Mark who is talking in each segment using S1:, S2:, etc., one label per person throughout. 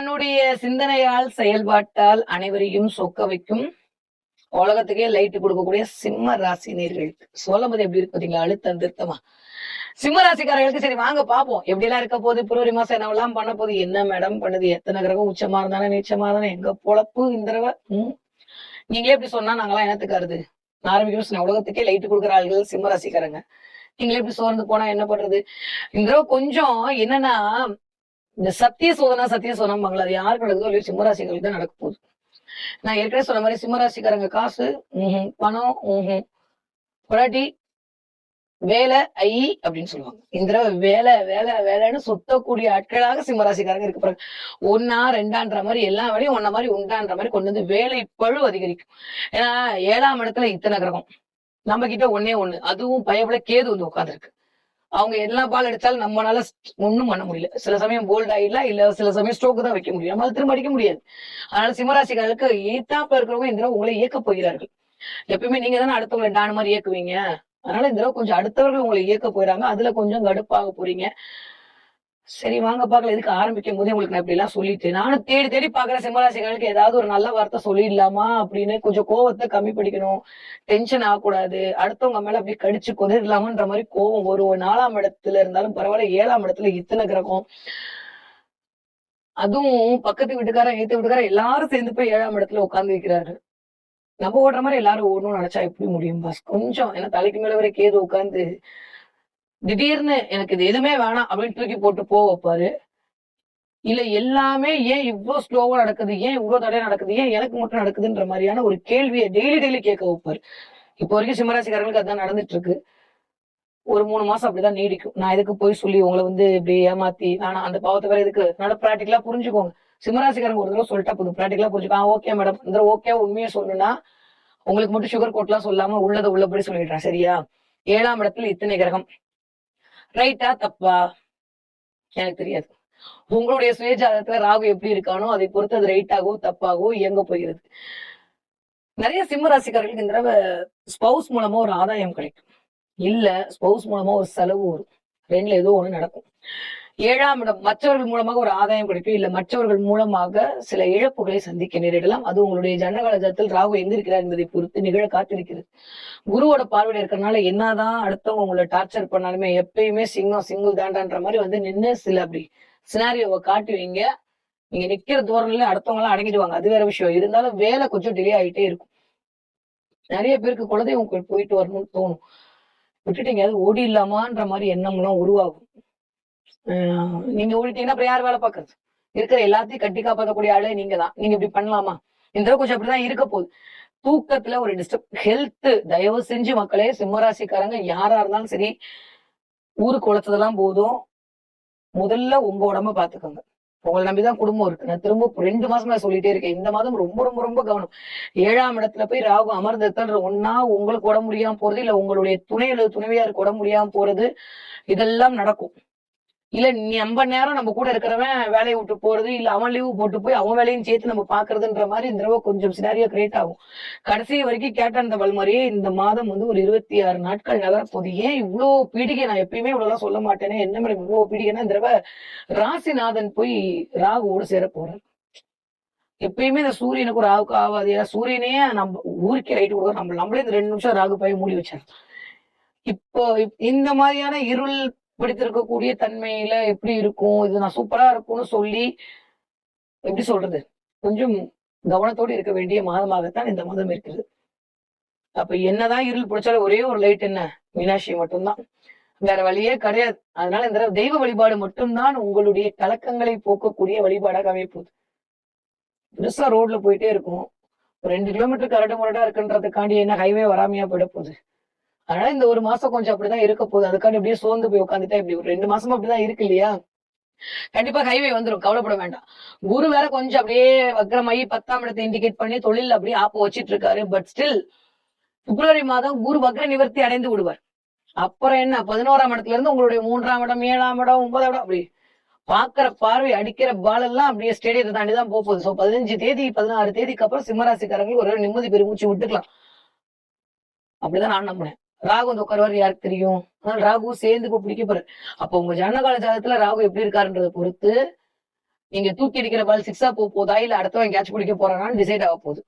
S1: தன்னுடைய சிந்தனையால் செயல்பாட்டால் அனைவரையும் சொக்க வைக்கும் உலகத்துக்கே லைட் கொடுக்கக்கூடிய சிம்ம ராசி நேர்களுக்கு சொல்லும் போது எப்படி இருக்கு பாத்தீங்களா, அழுத்தம் திருத்தமா. சிம்ம ராசிக்காரர்களுக்கு சரி வாங்க பாப்போம் எப்படி எல்லாம் இருக்க போகுது, பிப்ரவரி மாசம் என்னவெல்லாம் பண்ண போகுது, என்ன மேடம் பண்ணுது, எத்தனை கிரகம் உச்சமா இருந்தானே நீச்சமா இருந்தானே எங்க பொழப்பு இந்த தடவை. நீங்களே எப்படி சொன்னா நாங்கெல்லாம் என்னத்துக்காருது ஆரம்பிக்கணும். உலகத்துக்கே லைட் கொடுக்குற ஆள்கள் சிம்ம ராசிக்காரங்க. நீங்களே எப்படி சோர்ந்து போனா என்ன பண்றது? இந்த தடவை கொஞ்சம் என்னன்னா, இந்த சத்திய சோதனை அது யாருக்கு நடக்குதோ இல்லையோ சிம்மராசிகளுக்கு தான் நடக்க போகுது. நான் ஏற்கனவே சொன்ன மாதிரி சிம்மராசிக்காரங்க காசு பணம் பொடாட்டி வேலை அப்படின்னு சொல்லுவாங்க. இந்த தடவை வேலைன்னு சுத்தக்கூடிய ஆட்களாக சிம்மராசிக்காரங்க இருக்கு பாருங்க. ஒன்னா ரெண்டான்ற மாதிரி எல்லா வேலையும் ஒன்ன மாதிரி உண்டான்ற மாதிரி கொண்டு வந்து வேலை பழு அதிகரிக்கும். ஏன்னா 7ஆம் இடத்துல இத்தனை கிரகம், நம்ம கிட்ட ஒன்னே ஒண்ணு, அதுவும் பயப்பட கேது வந்து உட்காந்துருக்கு. அவங்க எல்லா பால் அடிச்சாலும் நம்மளால ஒண்ணும் பண்ண முடியல. சில சமயம் போல்ட் ஆயிடலாம், இல்ல சில சமயம் ஸ்ட்ரோக்கு தான் வைக்க முடியும், நம்மளால திரும்ப அடிக்க முடியாது. அதனால சிம்மராசிக்காரருக்கு ஏத்தாப்ப இருக்கிறவங்க இந்த தடவை உங்களை இயக்க போகிறார்கள். எப்பயுமே நீங்க தானே அடுத்தவங்களை டான் மாதிரி இயக்குவீங்க. அதனால இந்த தடவை கொஞ்சம் அடுத்தவர்கள் உங்களை இயக்க போயிறாங்க. அதுல கொஞ்சம் கடுப்பாக போறீங்க. சரி வாங்க பாக்கல. இதுக்கு ஆரம்பிக்கும் போதே உங்களுக்கு நான் இப்படி எல்லாம் சொல்லிட்டு நானும் தேடி தேடி பாக்குற சிம்மராசிகளுக்கு ஏதாவது ஒரு நல்ல வார்த்தை சொல்லிடலாமா அப்படின்னு. கொஞ்சம் கோவத்தை கம்மி பண்ணிக்கணும், டென்ஷன் ஆகக்கூடாது, அடுத்தவங்க மேல அப்படி கடிச்சு கொதிரலாமன்ற மாதிரி கோவம் வரும். 4ஆம் இடத்துல இருந்தாலும் பரவாயில்ல, 7ஆம் இடத்துல இத்தனை கிரகம், அதுவும் பக்கத்து வீட்டுக்காரன் ஏத்து வீட்டுக்காரன் எல்லாரும் சேர்ந்து போய் 7ஆம் இடத்துல உட்கார்ந்து வைக்கிறாரு. நம்ம ஓடுற மாதிரி எல்லாரும் ஓடணும்னு நினைச்சா எப்படி முடியும் பாஸ்? கொஞ்சம் ஏன்னா தலைக்கு மேல வரை கேது உட்காந்து திடீர்னு எனக்கு இது எதுவுமே வேணாம் அப்படின்னு தூக்கி போட்டு போக வைப்பாரு. இல்ல எல்லாமே ஏன் இவ்வளவு ஸ்லோவா நடக்குது, ஏன் இவ்வளவு தடையா நடக்குது, ஏன் எனக்கு மட்டும் நடக்குதுன்ற மாதிரியான ஒரு கேள்வியை டெய்லி கேட்க வைப்பாரு. இப்போ வரைக்கும் சிம்மராசிக்காரங்களுக்கு அதான் நடந்துட்டு இருக்கு. ஒரு 3 மாசம் அப்படிதான் நீடிக்கும். நான் எதுக்கு போய் சொல்லி உங்களை வந்து இப்படி ஏமாத்தி ஆனா அந்த பாவத்தை வேற எதுக்கு நல்லா பிராக்டிகலா புரிஞ்சுக்கோங்க. சிம்மராசிக்காரங்க ஒரு தடவை சொல்லிட்டா போதும், பிராக்டிகலா புரிஞ்சுக்கோ. ஓகே மேடம், இந்த ஓகே உண்மையை சொல்லணும்னா உங்களுக்கு மட்டும் சுகர் கோட்லாம் சொல்லாம உள்ளதை உள்ளபடி சொல்லிடுறேன் சரியா? 7ஆம் இடத்துல இத்தனை கிரகம், ரைட்டா தப்பா எனக்கு தெரியாது. உங்களுடைய சுயஜாதகத்துல ராகு எப்படி இருக்கானோ அதை பொறுத்து அது ரைட்டாகவோ தப்பாகவோ இயங்க போகிறது. நிறைய சிம்ம ராசிக்காரர்களுக்கு இந்த தடவை ஸ்பௌஸ் மூலமா ஒரு ஆதாயம் கிடைக்கும், இல்ல ஸ்பௌஸ் மூலமா ஒரு செலவு வரும். ரெண்டுல ஏதோ ஒண்ணு நடக்கும். 7ஆம் இடம் மற்றவர்கள் மூலமாக ஒரு ஆதாயம் கிடைக்கும், இல்ல மற்றவர்கள் மூலமாக சில இழப்புகளை சந்திக்க நேரிடலாம். அது உங்களுடைய ஜனகால ஜாதகத்தில் ராகு எங்க இருக்கிறார் என்பதை பொறுத்து நிகழ காத்திருக்கிறது. குருவோட பார்வையில இருக்கிறனால என்னதான் அடுத்தவங்க உங்களை டார்ச்சர் பண்ணாலுமே எப்பயுமே சிங்கிள் தாண்டான்ற மாதிரி வந்து நின்று சில அப்படி சினாரியோவை காட்டுவீங்க. நீங்க நிக்கிற தோரணையில அடுத்தவங்க எல்லாம் அடங்கிடுவாங்க, அது வேற விஷயம். இருந்தாலும் வேலை கொஞ்சம் டிலே ஆகிட்டே இருக்கும். நிறைய பேருக்கு குலதெய்வம் போயிட்டு வரணும்னு தோணும், விட்டுட்டு எங்கேயாவது ஓடி இல்லாமான்ற மாதிரி எண்ணம்லாம் உருவாகும். நீங்க ஓடிட்டீங்கன்னா அப்புறம் யார் வேலை பாக்குறது? இருக்கிற எல்லாத்தையும் கட்டி காப்பாற்றக்கூடிய ஆளே நீங்க தான். நீங்க இப்படி பண்ணலாமா? இந்த கொஞ்சம் அப்படிதான் இருக்க போகுது. தூக்கத்துல ஒரு டிஸ்டர்ப், ஹெல்த் தயவு செஞ்சு மக்களே சிம்மராசிக்காரங்க யாரா இருந்தாலும் சரி, ஊருக்கு உழைச்சதெல்லாம் போதும், முதல்ல உங்க உடம்ப பாத்துக்கோங்க. உங்களை நம்பிதான் குடும்பம் இருக்கு. நான் திரும்ப 2 மாசமா சொல்லிட்டே இருக்கேன். இந்த மாதம் ரொம்ப ரொம்ப ரொம்ப கவனம். 7ஆம் இடத்துல போய் ராகு அமர்ந்ததுன்ற ஒன்னா உங்களுக்கு உடம்பு முடியாம போறது, இல்ல உங்களுடைய துணை அல்லது துணைவியாருக்கு உடம்பு முடியாம போறது, இதெல்லாம் நடக்கும். இல்ல நம்ம நேரம் நம்ம கூட இருக்கிறவன் வேலையை விட்டு போறது, இல்ல அவன் லீவு போட்டு போய் அவன் வேலையும் சேர்த்து நம்ம பாக்குறதுன்ற மாதிரி இந்த தடவை கொஞ்சம் சினாரியோ கிரியேட் ஆகும். கடைசி வரைக்கும் கேட்ட அந்த வல்முறையே இந்த மாதம் வந்து ஒரு 26 நாட்கள் நகரப்போகுது. ஏன் இவ்வளவு பீடிகை? நான் எப்பயுமே இவ்வளவு சொல்ல மாட்டேனே. என்ன மேடம் இவ்வளவு பீடிகைன்னா, இந்த தடவை ராசிநாதன் போய் ராகுவோட சேர போறாரு. எப்பயுமே இந்த சூரியனுக்கு ராகுக்கு ஆகாது. ஏன்னா சூரியனே நம்ம ஊருக்கே ரைட்டு கொடுக்குறோம், நம்மளே இந்த 2 நிமிஷம் ராகு போய் மூடி வச்சாரு. இப்போ இந்த மாதிரியான இருள் பிடித்திருக்கக்கூடிய தன்மையில எப்படி இருக்கும், இது நான் சூப்பரா இருக்கும்னு சொல்லி எப்படி சொல்றது, கொஞ்சம் கவனத்தோடு இருக்க வேண்டிய மாதமாகத்தான் இந்த மாதம் இருக்கிறது. அப்ப என்னதான் இருள் பிடிச்சாலும் ஒரே ஒரு லைட் என்ன, மீனாட்சி மட்டும்தான், வேற வழியே கிடையாது. அதனால இந்த தெய்வ வழிபாடு மட்டும்தான் உங்களுடைய கலக்கங்களை போக்கக்கூடிய வழிபாடாக அமைப்போகுது. பெருசா ரோட்ல போயிட்டே இருக்கும், 2 கிலோமீட்டர் கரடு முரடா இருக்குன்றதுக்காண்டி என்ன ஹைவே வராமையா போயிட போகுது? அதனால இந்த ஒரு மாசம் கொஞ்சம் அப்படிதான் இருக்க போகுது. அதுக்காண்டி அப்படியே சோர்ந்து போய் உட்காந்துட்டா இப்படி ஒரு 2 மாசமா அப்படிதான் இருக்கு இல்லையா? கண்டிப்பா ஹைவே வந்துடும், கவலைப்பட வேண்டாம். குரு வேற கொஞ்சம் அப்படியே வக்ரமாயி 10ஆம் இடத்தை இண்டிகேட் பண்ணி தொழில் அப்படியே ஆப்ப வச்சிட்டு இருக்காரு. பட் ஸ்டில் பிப்ரவரி மாதம் குரு வக்ர நிவர்த்தி அடைந்து விடுவார். அப்புறம் என்ன, 11ஆம் இடத்துல இருந்து உங்களுடைய 3ஆம் இடம், 7ஆம் இடம், 9ஆம் இடம், அப்படி பாக்குற பார்வை அடிக்கிற பால் எல்லாம் அப்படியே ஸ்டேடியத்தை தாண்டிதான் போகுது. சோ 15 தேதி 16 தேதிக்கு அப்புறம் சிம்மராசிக்காரங்களுக்கு ஒரு நிம்மதி பெருமூச்சு விட்டுக்கலாம். அப்படிதான் நான் நம்புறேன். ராகு வந்து உட்காருவாரு யாருக்கு தெரியும்? ராகு சேர்ந்து இப்ப பிடிக்க போறாரு. அப்ப உங்க ஜனகால ஜாதகத்துல ராகு எப்படி இருக்காருன்றத பொறுத்து நீங்க தூக்கி அடிக்கிற பால் சிக்ஸா போதா இல்ல அடுத்தவன் கேட்ச் பிடிக்க போறானான்னு டிசைட் ஆக போகுது.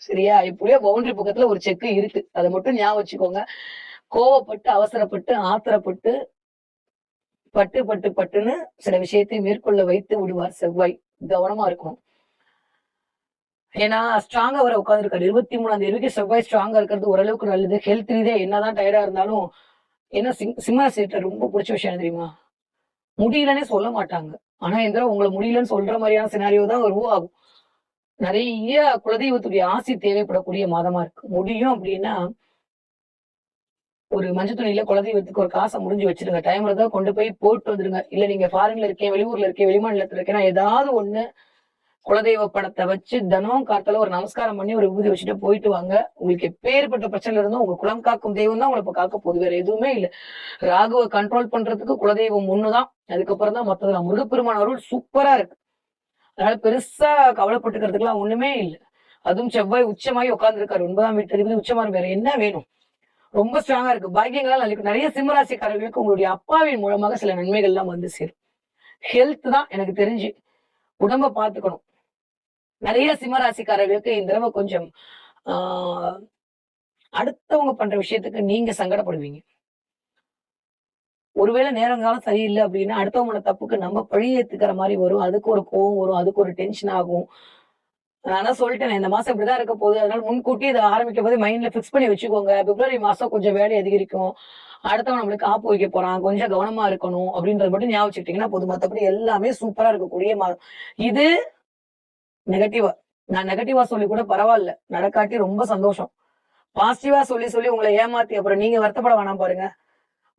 S1: சரியா? இப்படியே பவுண்டரி பக்கத்துல ஒரு செக் இருக்கு. அதை மட்டும் ஞாபகம் வச்சுக்கோங்க. கோவப்பட்டு, அவசரப்பட்டு, ஆத்திரப்பட்டு, பட்டுன்னு சில விஷயத்தை மேற்கொள்ள வைத்து விடுவார் செவ்வாய். கவனமா இருக்கணும். ஏன்னா ஸ்ட்ராங்கா வர உட்காந்துருக்காரு. 23ஆம் தேதிக்கு செவ்வாய் ஸ்ட்ராங்கா இருக்கிறது ஓரளவுக்கு நல்லது. ஹெல்த் ரீதியா என்னதான் டயர்டா இருந்தாலும், ஏன்னா சிம்மராசிட்ட ரொம்ப பிடிச்ச விஷயம் என்ன தெரியுமா? முடியலன்னே சொல்ல மாட்டாங்க. ஆனா இந்த தடவை உங்களை முடியலன்னு சொல்ற மாதிரியான சினாரியோ தான் உருவாகும். நிறைய குலதெய்வத்துடைய ஆசி தேவைப்படக்கூடிய மாதமா இருக்கு. முடியும் அப்படின்னா ஒரு மஞ்சள் துணியில குலதெய்வத்துக்கு ஒரு காசை முடிஞ்சு வச்சிருங்க. டைம் இருந்தா கொண்டு போய் போட்டு வந்துருங்க. இல்ல நீங்க ஃபாரின்ல இருக்கேன், வெளியூர்ல இருக்கேன், வெளிமாநிலத்துல இருக்கேன்னா ஏதாவது ஒண்ணு குலதெய்வ படத்தை வச்சு தினம் காத்தால ஒரு நமஸ்காரம் பண்ணி ஒரு விபூதி வச்சுட்டு போயிட்டு வாங்க. உங்களுக்கு எப்பேற்பட்ட பிரச்சனை இருந்தும் உங்க குலம் காக்கும் தெய்வம் தான் உங்களை இப்ப காக்க போகுது. வேற எதுவுமே இல்ல. ராகுவை கண்ட்ரோல் பண்றதுக்கு குலதெய்வம் ஒண்ணுதான். அதுக்கப்புறம் தான் மத்ததெல்லாம். முருகப்பெருமான அருள் சூப்பரா இருக்கு. அதனால பெருசா கவலைப்பட்டுக்கிறதுக்குலாம் ஒண்ணுமே இல்ல. அதுவும் செவ்வாய் உச்சமாயி உட்கார்ந்துருக்காரு 9ஆம் வீட்டு அதிபதி உச்சமா வேற என்ன வேணும்? ரொம்ப ஸ்ட்ராங்கா இருக்கு. பாக்கியங்களால் நிறைய சிம்மராசிக்காரர்களுக்கு உங்களுடைய அப்பாவின் மூலமாக சில நன்மைகள் எல்லாம் வந்து சேரும். ஹெல்த் தான் எனக்கு தெரிஞ்சு உடம்ப பாத்துக்கணும். நிறைய சிம்மராசிக்காரர்களுக்கு இந்த தடவை கொஞ்சம் அடுத்தவங்க பண்ற விஷயத்துக்கு நீங்க சங்கடப்படுவீங்க. ஒருவேளை நேரங்காலம் சரியில்லை அப்படின்னா அடுத்தவங்களோட தப்புக்கு நம்ம பழி ஏத்துக்கிற மாதிரி வரும். அதுக்கு ஒரு கோவம் வரும். அதுக்கு ஒரு டென்ஷன் ஆகும். நான் தான் சொல்லிட்டேன் இந்த மாசம் இப்படிதான் இருக்க போகுது. அதனால முன்கூட்டி இதை ஆரம்பிக்கும் போது மைண்ட்ல பிக்ஸ் பண்ணி வச்சுக்கோங்க. பிப்ரவரி மாசம் கொஞ்சம் வேலை அதிகரிக்கும். அடுத்தவன் நம்மளுக்கு ஆப்பு வைக்க போறான். கொஞ்சம் கவனமா இருக்கணும் அப்படின்றது மட்டும் ஞாபகம் வச்சுக்கிட்டீங்கன்னா போதும். மத்தபடி எல்லாமே சூப்பரா இருக்கக்கூடிய மாதம். இது நெகட்டிவா. நான் நெகட்டிவா சொல்லி கூட பரவாயில்ல. நடக்காட்டி ரொம்ப சந்தோஷம். பாசிட்டிவா சொல்லி உங்களை ஏமாத்தி அப்புறம் நீங்க வருத்தப்பட வேணாம் பாருங்க.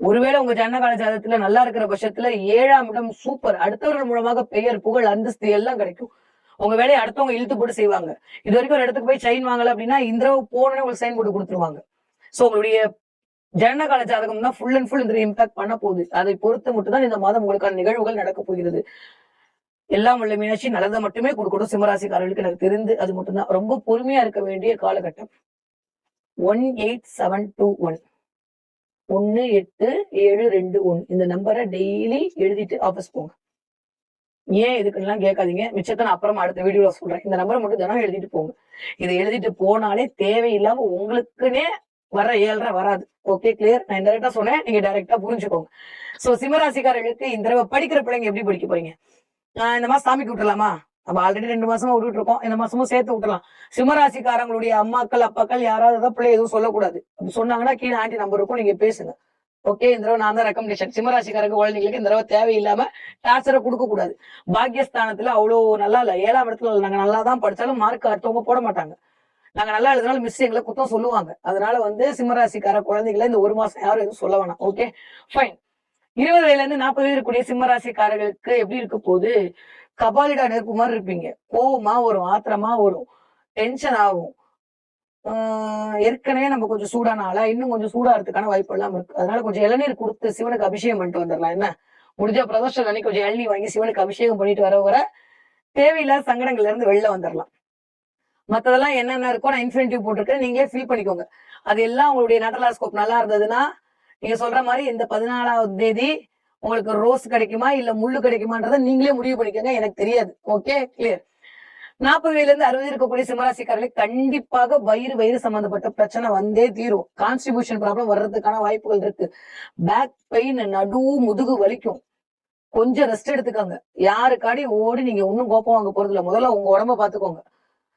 S1: ஒருவேளை உங்க ஜனகால ஜாதகத்துல நல்லா இருக்கிற பட்சத்துல 7ஆம் இடம் சூப்பர். அடுத்தவர்கள் மூலமாக பெயர், புகழ், அந்தஸ்து எல்லாம் கிடைக்கும். உங்க வேலையை அடுத்தவங்க இழுத்து போட்டு செய்வாங்க. இது வரைக்கும் ஒரு இடத்துக்கு போய் சைன் வாங்கல அப்படின்னா இந்த தடவை போனோடனே உங்களுக்கு சைன் போட்டு கொடுத்துருவாங்க. சோ உங்களுடைய ஜனகால ஜாதகம் தான் ஃபுல் அண்ட் ஃபுல் இந்த இம்பாக்ட் பண்ண போகுது. அதை பொறுத்து மட்டும் தான் இந்த மாதம் உங்களுக்கான நிகழ்வுகள் நடக்க போகிறது. எல்லாம் உள்ள மீனாட்சி நல்லதை மட்டுமே கொடுக்கணும் சிம்மராசிக்காரர்களுக்கு எனக்கு தெரிந்து அது மட்டும்தான். ரொம்ப பொறுமையா இருக்க வேண்டிய காலகட்டம். 18721 18721 இந்த நம்பரை டெய்லி எழுதிட்டு ஆபீஸ் போங்க. ஏன் எதுக்குலாம் கேட்காதீங்க. மிச்சத்தை நான் அப்புறமா அடுத்த வீடியோல சொல்றேன். இந்த நம்பரை மட்டும் தினம் எழுதிட்டு போங்க. இதை எழுதிட்டு போனாலே தேவையில்லாம உங்களுக்குன்னே வர 7.5 வராது. Okay clear? நான் டைரக்டா சொன்னேன். நீங்க டைரக்டா புரிஞ்சுக்கோங்க. சோ சிம்மராசிக்காரர்களுக்கு இந்த தடவை படிக்கிற பிள்ளைங்க எப்படி படிக்க போறீங்க? இந்த மாசம் சாமிக்கு விட்டுலாமா? நம்ம ஆல்ரெடி 2 மாசமா விட்டுட்டு இருக்கோம். இந்த மாசமும் சேர்த்து விட்டுலாம். சிம்மராசிக்காரங்களுடைய அம்மாக்கள், அப்பாக்கள் யாராவது பிள்ளை எதுவும் சொல்லக்கூடாது. அப்படி சொன்னாங்கன்னா கீழே ஆண்டி நம்பர் இருக்கும். நீங்க பேசுங்க. ஓகே இந்த தடவை நான் தான் ரெக்கமெண்டேஷன். சிம்மராசிக்காரங்க குழந்தைங்களுக்கு இந்த தடவை தேவையில்லாம டார்ச்சரை கொடுக்க கூடாது. பாக்கியஸ்தானத்துல அவ்வளவு நல்லா இல்ல. 7ஆம் இடத்துல நாங்க நல்லா தான் படிச்சாலும் மார்க் அடுத்தவங்க போட மாட்டாங்க. நாங்க நல்லா எழுதினாலும் மிஸ் எங்களை குத்தம் சொல்லுவாங்க. அதனால சிம்மராசிக்கார குழந்தைகளை இந்த 1 மாசம் யாரும் எதுவும் சொல்ல வேணாம். Okay fine. 20 வயதுல இருந்து 40 வயது இருக்கக்கூடிய சிம்மராசிக்காரர்களுக்கு எப்படி இருக்க போது? கபாலிடா நெருப்பு மாதிரி இருப்பீங்க. கோவமா வரும், ஆத்திரமா வரும், டென்ஷன் ஆகும். ஏற்கனவே நம்ம கொஞ்சம் சூடான ஆளா இன்னும் கொஞ்சம் சூடாறதுக்கான வாய்ப்பு எல்லாம் இருக்கு. அதனால கொஞ்சம் இளநீர் கொடுத்து சிவனுக்கு அபிஷேகம் பண்ணிட்டு வந்துடலாம். என்ன முடிஞ்ச பிரதோஷம் அன்னைக்கு கொஞ்சம் இளநீர் வாங்கி சிவனுக்கு அபிஷேகம் பண்ணிட்டு வர தேவையில்லாத சங்கடங்கள்ல இருந்து வெளில வந்துடலாம். மத்ததெல்லாம் என்னென்ன இருக்கோ நான் இன்ஃபினிட்டிவ் போட்டிருக்கேன். நீங்களே ஃபீல் பண்ணிக்கோங்க. அது எல்லாம் உங்களுடைய நட்டலாஸ்கோப் நல்லா இருந்ததுன்னா நீங்க சொல்ற மாதிரி இந்த 14ஆம் தேதி உங்களுக்கு ரோஸ் கிடைக்குமா இல்ல முள்ளு கிடைக்குமான்றத நீங்களே முடிவு பண்ணிக்கோங்க. எனக்கு தெரியாது. Okay clear? 40 வயதுல இருந்து 60 இருக்கக்கூடிய சிம்மராசிக்காரர்களுக்கு கண்டிப்பாக வயிறு சம்பந்தப்பட்ட பிரச்சனை வந்தே தீரும். கான்ஸ்டிபியூஷன் ப்ராப்ளம் வர்றதுக்கான வாய்ப்புகள் இருக்கு. பேக் பெயின், முதுகு வலிக்கும். கொஞ்சம் ரெஸ்ட் எடுத்துக்கோங்க. யாருக்காடி ஓடி நீங்க ஒன்னும் கோப்பம் வாங்க போறது இல்ல. முதல்ல உங்க உடம்ப பாத்துக்கோங்க.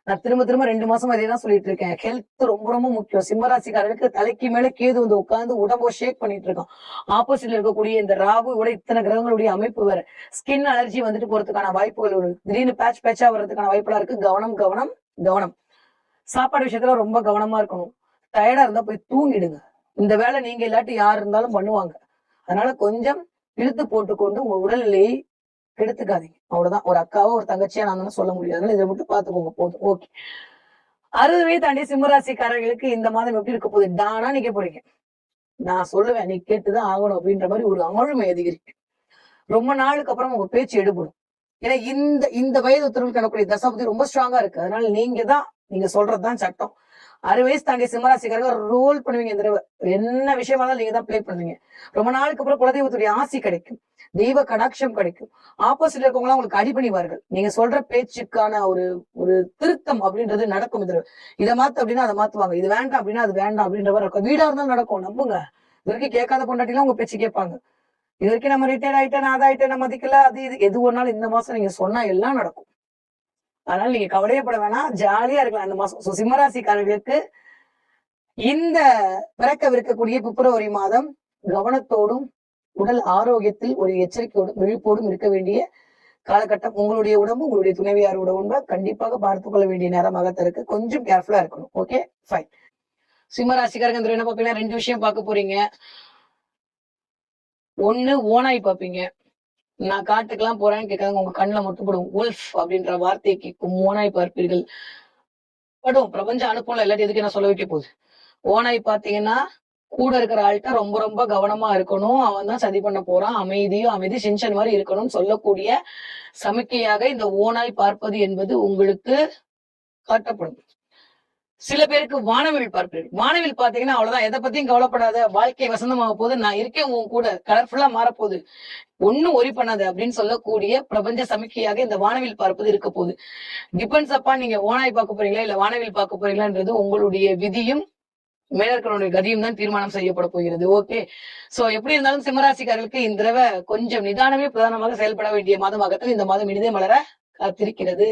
S1: நான் திரும்ப 2 மாசமா அதே தான் சொல்லிட்டு இருக்கேன். ஹெல்த் ரொம்ப முக்கியம். சிம்மராசிக்காரருக்கு தலைக்கு மேல கேது வந்து உட்கார்ந்து உடம்ப ஷேக் பண்ணிட்டு இருக்கான். ஆப்போசிட்ல இருக்கக்கூடிய இந்த ராகுவோட இத்தனை கிரகங்களுடைய அமைப்பு வேற. ஸ்கின் அலர்ஜி வந்துட்டு போறதுக்கான வாய்ப்புகள் ஒரு திடீர்னு பேட்சா வர்றதுக்கான வாய்ப்புலாம் இருக்கு. கவனம். சாப்பாடு விஷயத்துல ரொம்ப கவனமா இருக்கணும். டயர்டா இருந்தா போய் தூங்கிடுங்க. இந்த வேலை நீங்க இல்லாட்டி யார் இருந்தாலும் பண்ணுவாங்க. அதனால கொஞ்சம் இழுத்து போட்டுக்கொண்டு உங்க உடல்நிலையை கெடுத்துக்காதீங்க. அவ்வளவுதான். ஒரு அக்காவோ ஒரு தங்கச்சியா நான் சொல்ல முடியாது. இதை மட்டும் பாத்துக்கோங்க போதும். ஓகே 60 வயது தாண்டி சிம்மராசிக்காரர்களுக்கு இந்த மாதம் எப்படி இருக்க போகுது? தானா நிக்க போறீங்க. நான் சொல்லுவேன் நீ கேட்டுதான் ஆகணும் அப்படின்ற மாதிரி ஒரு ஆளுமை அதிகரிக்கும். ரொம்ப நாளுக்கு அப்புறம் உங்க பேச்சு எடுபடும். ஏன்னா இந்த வயது உத்தரவுக்கு எனக்குரிய தசாபதி ரொம்ப ஸ்ட்ராங்கா இருக்கு. அதனால நீங்க சொல்றதுதான் சட்டம். 60 வயசு தாண்டி சிம்மராசிக்காரங்க ரோல் பண்ணுவீங்க இந்த தடவை. என்ன விஷயமா இருந்தாலும் நீங்க தான் ப்ளே பண்ணுவீங்க. ரொம்ப நாளுக்கு அப்புறம் குலதெய்வத்துடைய ஆசி கிடைக்கும். தெய்வ கடாட்சம் கிடைக்கும். ஆப்போசிட்ல இருக்கவங்க உங்களுக்கு அடிபணிவார்கள். நீங்க சொல்ற பேச்சுக்கான ஒரு ஒரு திருத்தம் அப்படின்றது நடக்கும் இந்த தடவை. இதை மாத்து அப்படின்னா அதை மாத்துவாங்க. இது வேண்டாம் அப்படின்னா அது வேண்டாம் அப்படின்ற மாதிரி இருக்கும். வீடா இருந்தாலும் நடக்கும், நம்புங்க. இது வரைக்கும் கேட்காத பொண்டாட்டிலாம் உங்க பேச்சு கேட்பாங்க. இது வரைக்கும் நம்ம ரிட்டையர் ஆயிட்டேன், நான் அதாயிட்டேன், நான் மதிக்கல, அது இது எது ஒன்னாலும் இந்த மாசம் நீங்க சொன்னா எல்லாம் நடக்கும். அதனால நீங்க கவலையப்பட வேணாம், ஜாலியா இருக்கலாம் இந்த மாசம். சிம்மராசிக்காரர்களுக்கு இந்த பிறக்கவிருக்கக்கூடிய பிப்ரவரி மாதம் கவனத்தோடும் உடல் ஆரோக்கியத்தில் ஒரு எச்சரிக்கையோடும் விழிப்போடும் இருக்க வேண்டிய காலகட்டம். உங்களுடைய உடம்பு உங்களுடைய துணைவியாரோட உடம்ப கண்டிப்பாக பார்த்துக் கொள்ள வேண்டிய நேரமாக இருக்கு. கொஞ்சம் கேர்ஃபுல்லா இருக்கணும். Okay, fine. சிம்மராசிக்காரங்க என்ன பாப்பீங்கன்னா 2 விஷயம் பார்க்க போறீங்க. ஒண்ணு ஓனாய் பாப்பீங்க. நான் காட்டுக்கெல்லாம் போறேன்னு கேட்காங்க, உங்க கண்ணுல மட்டும் படும். உல்ஃப் அப்படின்ற வார்த்தையை கேட்கும் ஓனாய் பார்ப்பீர்கள். படும் பிரபஞ்சம் அனுப்பல, இல்லாட்டி எதுக்கு என்ன சொல்ல வைக்க போகுது. ஓனாய் பாத்தீங்கன்னா கூட இருக்கிற ஆள்கிட்ட ரொம்ப ரொம்ப கவனமா இருக்கணும். அவன் தான் சதி பண்ண போறான், அமைதி சின்சன் மாதிரி இருக்கணும்னு சொல்லக்கூடிய சமிக்கையாக இந்த ஓனாய் பார்ப்பது என்பது உங்களுக்கு காட்டப்படும். சில பேருக்கு வானவில் பார்ப்பீர்கள். வானவில் பாத்தீங்கன்னா அவ்வளவுதான், எதை பத்தியும் கவலைப்படாத, வாழ்க்கை வசந்தமாக போகுது, நான் இருக்கேன் உன் கூட, கலர்ஃபுல்லா மாறப்போகுது, ஒன்னும் ஒரி பண்ணாது அப்படின்னு சொல்லக்கூடிய பிரபஞ்ச சமிக்கையாக இந்த வானவில் பார்ப்பது இருக்க போகுது. டிபெண்ட்ஸ் அப்பா நீங்க ஓனாய் பார்க்க போறீங்களா இல்ல வானவில் பார்க்க போறீங்களான்றது உங்களுடைய விதியும் மேலர்களுடைய கதியும் தான் தீர்மானம் செய்யப்பட போகிறது. ஓகே, சோ எப்படி இருந்தாலும் சிம்மராசிக்காரர்களுக்கு இந்த தடவை கொஞ்சம் நிதானமே பிரதானமாக செயல்பட வேண்டிய மாதமாகத்தான் இந்த மாதம் இனிதே மலர காத்திருக்கிறது.